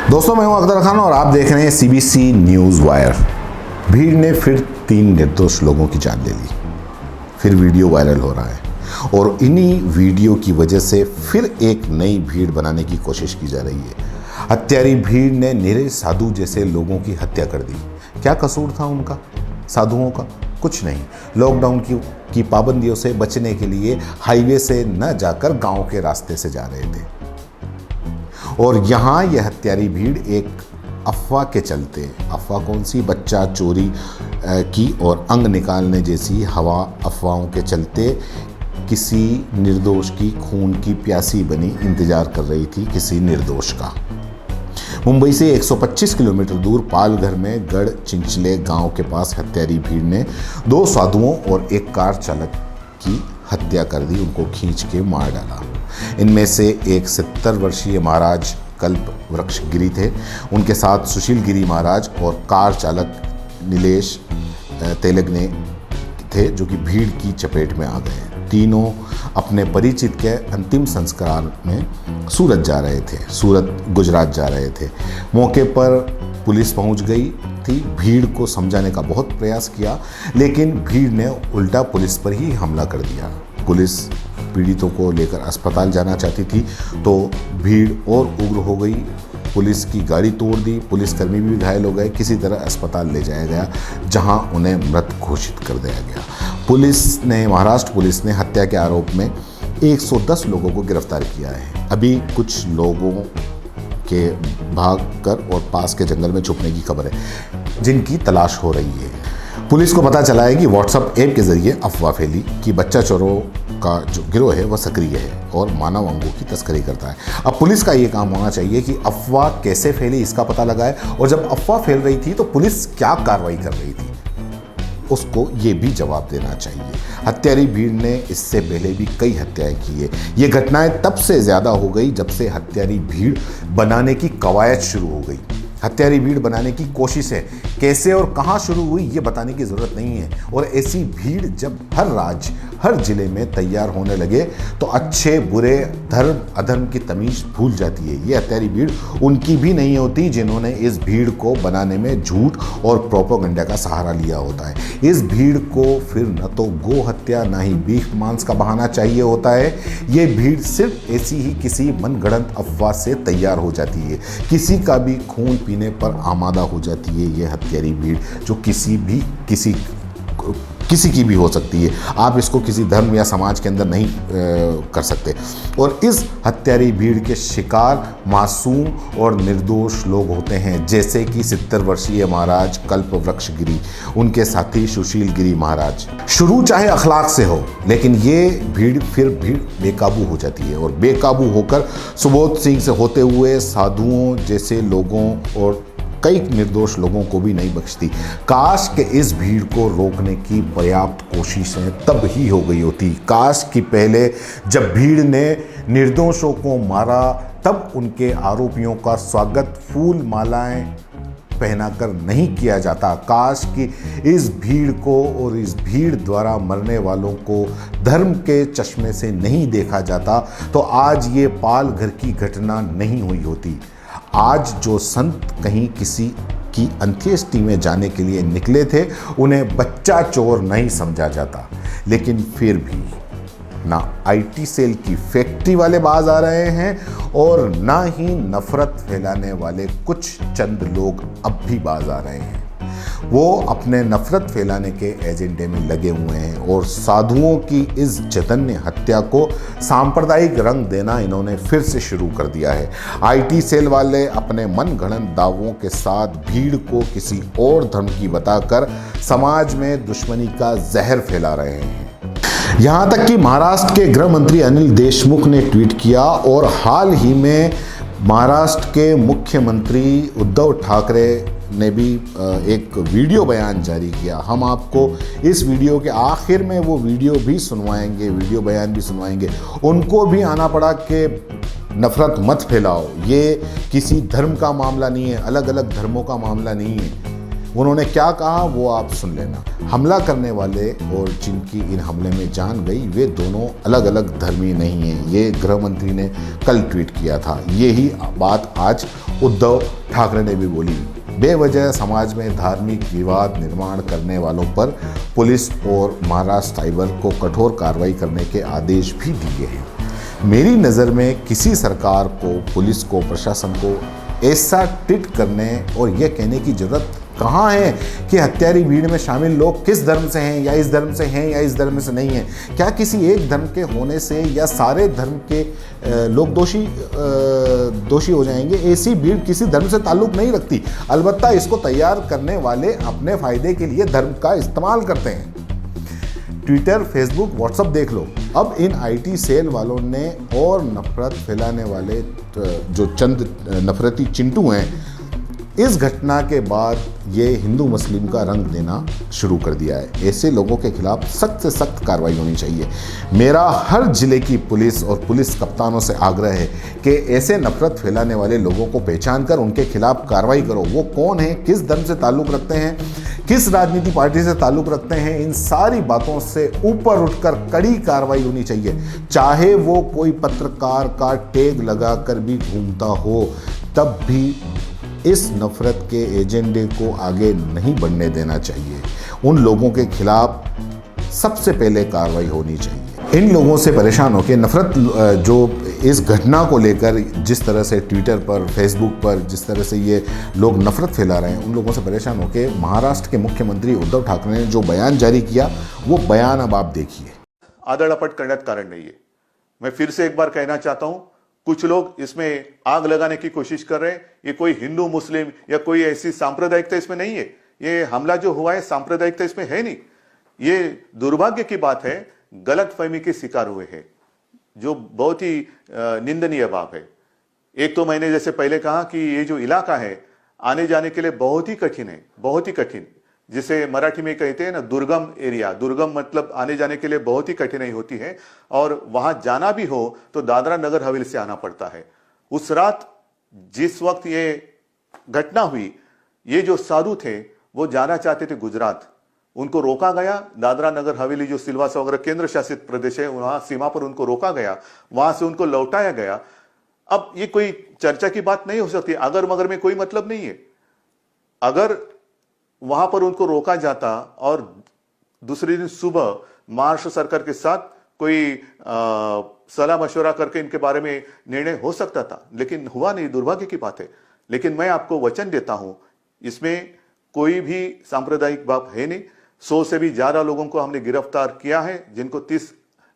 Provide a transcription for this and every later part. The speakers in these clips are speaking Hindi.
दोस्तों, मैं हूं अख्तर खान और आप देख रहे हैं सीबीसी न्यूज़ वायर। भीड़ ने फिर 3 निर्दोष लोगों की जान ले ली। फिर वीडियो वायरल हो रहा है और इन्हीं वीडियो की वजह से फिर एक नई भीड़ बनाने की कोशिश की जा रही है। हत्यारी भीड़ ने निरे साधु जैसे लोगों की हत्या कर दी। क्या कसूर था उनका, साधुओं का? कुछ नहीं। लॉकडाउन की पाबंदियों से बचने के लिए हाईवे से न जाकर गांव के रास्ते से जा रहे थे और यहाँ यह हत्यारी भीड़ एक अफवाह के चलते, अफवाह कौन सी, बच्चा चोरी की और अंग निकालने जैसी अफवाहों के चलते किसी निर्दोष की खून की प्यासी बनी इंतजार कर रही थी किसी निर्दोष का। मुंबई से 125 किलोमीटर दूर पालघर में गढ़ चिंचले गांव के पास हत्यारी भीड़ ने 2 साधुओं और एक कार चालक की हत्या कर दी, उनको खींच के मार डाला। इनमें से एक 70 वर्षीय महाराज कल्प वृक्ष गिरी थे, उनके साथ सुशील गिरी महाराज और कार चालक नीलेश तेलगने थे, जो कि भीड़ की चपेट में आ गए। तीनों अपने परिचित के अंतिम संस्कार में सूरत गुजरात जा रहे थे। मौके पर पुलिस पहुंच गई थी। भीड़ को समझाने का बहुत प्रयास किया, लेकिन भीड़ ने उल्टा पुलिस पर ही हमला कर दिया। पुलिस पीड़ितों को लेकर अस्पताल जाना चाहती थी तो भीड़ और उग्र हो गई। पुलिस की गाड़ी तोड़ दी, पुलिसकर्मी भी घायल हो गए। किसी तरह अस्पताल ले जाया गया, जहां उन्हें मृत घोषित कर दिया गया। महाराष्ट्र पुलिस ने हत्या के आरोप में 110 लोगों को गिरफ्तार किया है। अभी कुछ लोगों के भागकर और पास के जंगल में छुपने की खबर है, जिनकी तलाश हो रही है। पुलिस को पता चला है कि व्हाट्सएप ऐप के जरिए अफवाह फैली कि बच्चा चोरों का जो गिरोह है वह सक्रिय है और मानव अंगों की तस्करी करता है। अब पुलिस का ये काम होना चाहिए कि अफवाह कैसे फैली इसका पता लगाए, और जब अफवाह फैल रही थी तो पुलिस क्या कार्रवाई कर रही थी उसको ये भी जवाब देना चाहिए। हत्यारी भीड़ ने इससे पहले भी कई हत्याएं की है। ये घटनाएं तब से ज़्यादा हो गई जब से हत्यारी भीड़ बनाने की कवायद शुरू हो गई। हत्यारी भीड़ बनाने की कोशिशें कैसे और कहां शुरू हुई ये बताने की ज़रूरत नहीं है। और ऐसी भीड़ जब हर राज्य, हर जिले में तैयार होने लगे तो अच्छे बुरे, धर्म अधर्म की तमीज़ भूल जाती है। ये हत्यारी भीड़ उनकी भी नहीं होती जिन्होंने इस भीड़ को बनाने में झूठ और प्रोपेगेंडा का सहारा लिया होता है। इस भीड़ को फिर न तो गो हत्या न ही बीफ मांस का बहाना चाहिए होता है। ये भीड़ सिर्फ ऐसी ही किसी मनगढ़ंत अफवाह से तैयार हो जाती है, किसी का भी खून पीने पर आमादा हो जाती है। ये हत्यारी भीड़ जो किसी की भी हो सकती है। आप इसको किसी धर्म या समाज के अंदर नहीं कर सकते। और इस हत्यारी भीड़ के शिकार मासूम और निर्दोष लोग होते हैं, जैसे कि 70 वर्षीय महाराज कल्प वृक्ष गिरी, उनके साथी सुशील गिरी महाराज। शुरू चाहे अखलाक से हो, लेकिन ये भीड़ बेकाबू हो जाती है और बेकाबू होकर सुबोध सिंह से होते हुए साधुओं जैसे लोगों और कई निर्दोष लोगों को भी नहीं बख्शती। काश के इस भीड़ को रोकने की पर्याप्त कोशिशें तब ही हो गई होती। काश कि पहले जब भीड़ ने निर्दोषों को मारा तब उनके आरोपियों का स्वागत फूल मालाएं पहनाकर नहीं किया जाता। काश कि इस भीड़ को और इस भीड़ द्वारा मरने वालों को धर्म के चश्मे से नहीं देखा जाता तो आज ये पालघर की घटना नहीं हुई होती। आज जो संत कहीं किसी की अंत्येष्टि में जाने के लिए निकले थे, उन्हें बच्चा चोर नहीं समझा जाता। लेकिन फिर भी ना आईटी सेल की फैक्ट्री वाले बाज आ रहे हैं और ना ही नफरत फैलाने वाले कुछ चंद लोग अब भी बाज आ रहे हैं। वो अपने नफरत फैलाने के एजेंडे में लगे हुए हैं और साधुओं की इस जघन्य हत्या को सांप्रदायिक रंग देना इन्होंने फिर से शुरू कर दिया है। आईटी सेल वाले अपने मनगढ़ंत दावों के साथ भीड़ को किसी और धर्म की बताकर समाज में दुश्मनी का जहर फैला रहे हैं। यहाँ तक कि महाराष्ट्र के गृह मंत्री अनिल देशमुख ने ट्वीट किया और हाल ही में महाराष्ट्र के मुख्यमंत्री उद्धव ठाकरे ने भी एक वीडियो बयान जारी किया। हम आपको इस वीडियो के आखिर में वो वीडियो बयान भी सुनवाएंगे। उनको भी आना पड़ा कि नफरत मत फैलाओ, ये किसी धर्म का मामला नहीं है, अलग अलग धर्मों का मामला नहीं है। उन्होंने क्या कहा वो आप सुन लेना। हमला करने वाले और जिनकी इन हमले में जान गई वे दोनों अलग अलग धर्मी नहीं हैं, ये गृह मंत्री ने कल ट्वीट किया था। यही बात आज उद्धव ठाकरे ने भी बोली। बेवजह समाज में धार्मिक विवाद निर्माण करने वालों पर पुलिस और महाराष्ट्र साइबर को कठोर कार्रवाई करने के आदेश भी दिए हैं। मेरी नज़र में किसी सरकार को, पुलिस को, प्रशासन को ऐसा ट्वीट करने और यह कहने की जरूरत कहाँ है कि हत्यारी भीड़ में शामिल लोग किस धर्म से हैं, या इस धर्म से हैं या इस धर्म से नहीं हैं। क्या किसी एक धर्म के होने से या सारे धर्म के लोग दोषी हो जाएंगे? ऐसी भीड़ किसी धर्म से ताल्लुक नहीं रखती। अलबत्ता इसको तैयार करने वाले अपने फायदे के लिए धर्म का इस्तेमाल करते हैं। ट्विटर, फेसबुक, व्हाट्सएप देख लो। अब इन आईटी सेल वालों ने और नफरत फैलाने वाले जो चंद नफरती चिंटू हैं, इस घटना के बाद ये हिंदू मुस्लिम का रंग देना शुरू कर दिया है। ऐसे लोगों के खिलाफ सख्त से सख्त कार्रवाई होनी चाहिए। मेरा हर जिले की पुलिस और पुलिस कप्तानों से आग्रह है कि ऐसे नफरत फैलाने वाले लोगों को पहचान कर उनके खिलाफ कार्रवाई करो। वो कौन है, किस धर्म से ताल्लुक़ रखते हैं, किस राजनीति पार्टी से ताल्लुक़ रखते हैं, इन सारी बातों से ऊपर उठकर कड़ी कार्रवाई होनी चाहिए। चाहे वो कोई पत्रकार का टैग लगाकर भी घूमता हो, तब भी इस नफरत के एजेंडे को आगे नहीं बढ़ने देना चाहिए। उन लोगों के खिलाफ सबसे पहले कार्रवाई होनी चाहिए। इन लोगों से परेशान होकर नफरत जो इस घटना को लेकर जिस तरह से ट्विटर पर, फेसबुक पर जिस तरह से ये लोग नफरत फैला रहे हैं, उन लोगों से परेशान होकर महाराष्ट्र के मुख्यमंत्री उद्धव ठाकरे ने जो बयान जारी किया, वो बयान अब आप देखिए। आदळआपट करण्यात कारण नहीं है। मैं फिर से एक बार कहना चाहता हूं, कुछ लोग इसमें आग लगाने की कोशिश कर रहे हैं। ये कोई हिंदू मुस्लिम या कोई ऐसी सांप्रदायिकता इसमें नहीं है। ये हमला जो हुआ है सांप्रदायिकता इसमें है नहीं। ये दुर्भाग्य की बात है, गलतफहमी के शिकार हुए हैं, जो बहुत ही निंदनीय बात है। एक तो मैंने जैसे पहले कहा कि ये जो इलाका है आने जाने के लिए बहुत ही कठिन है, बहुत ही कठिन, जिसे मराठी में कहते हैं ना दुर्गम एरिया। दुर्गम मतलब आने जाने के लिए बहुत ही कठिनाई होती है, और वहां जाना भी हो तो दादरा नगर हवेली से आना पड़ता है। उस रात जिस वक्त ये घटना हुई, ये जो साधु थे वो जाना चाहते थे गुजरात, उनको रोका गया। दादरा नगर हवेली जो सिलवासा वगैरह केंद्र शासित प्रदेश है, वहां सीमा पर उनको रोका गया, वहां से उनको लौटाया गया। अब ये कोई चर्चा की बात नहीं हो सकती, अगर मगर में कोई मतलब नहीं है। अगर वहां पर उनको रोका जाता और दूसरे दिन सुबह महाराष्ट्र सरकार के साथ कोई सलाह मशवरा करके इनके बारे में निर्णय हो सकता था, लेकिन हुआ नहीं। दुर्भाग्य की बात है। लेकिन मैं आपको वचन देता हूं, इसमें कोई भी सांप्रदायिक बात है नहीं। 100 से भी ज्यादा लोगों को हमने गिरफ्तार किया है, जिनको 30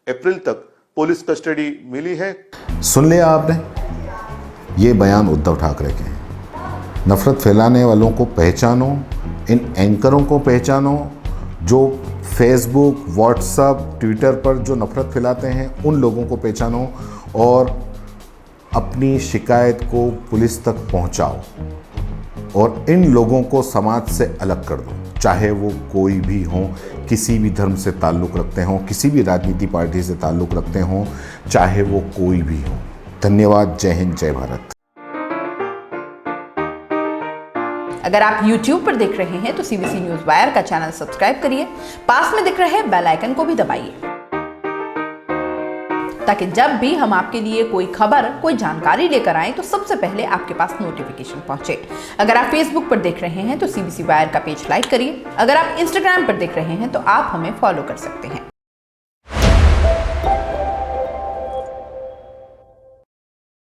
अप्रैल तक पुलिस कस्टडी मिली है। सुन लिया आपने, ये बयान उद्धव ठाकरे के हैं। नफरत फैलाने वालों को पहचानो, इन एंकरों को पहचानो जो फेसबुक, व्हाट्सएप, ट्विटर पर जो नफरत फैलाते हैं, उन लोगों को पहचानो और अपनी शिकायत को पुलिस तक पहुंचाओ और इन लोगों को समाज से अलग कर दो। चाहे वो कोई भी हो, किसी भी धर्म से ताल्लुक़ रखते हों, किसी भी राजनीति पार्टी से ताल्लुक़ रखते हों, चाहे वो कोई भी हो। धन्यवाद। जय हिंद, जय भारत। अगर आप YouTube पर देख रहे हैं तो CBC न्यूज़ वायर का चैनल सब्सक्राइब करिए, पास में दिख रहे बेल आइकन को भी दबाइए, ताकि जब भी हम आपके लिए कोई खबर, कोई जानकारी लेकर आए तो सबसे पहले आपके पास नोटिफिकेशन पहुंचे। अगर आप Facebook पर देख रहे हैं तो CBC वायर का पेज लाइक करिए। अगर आप Instagram पर देख रहे हैं तो आप हमें फॉलो कर सकते हैं।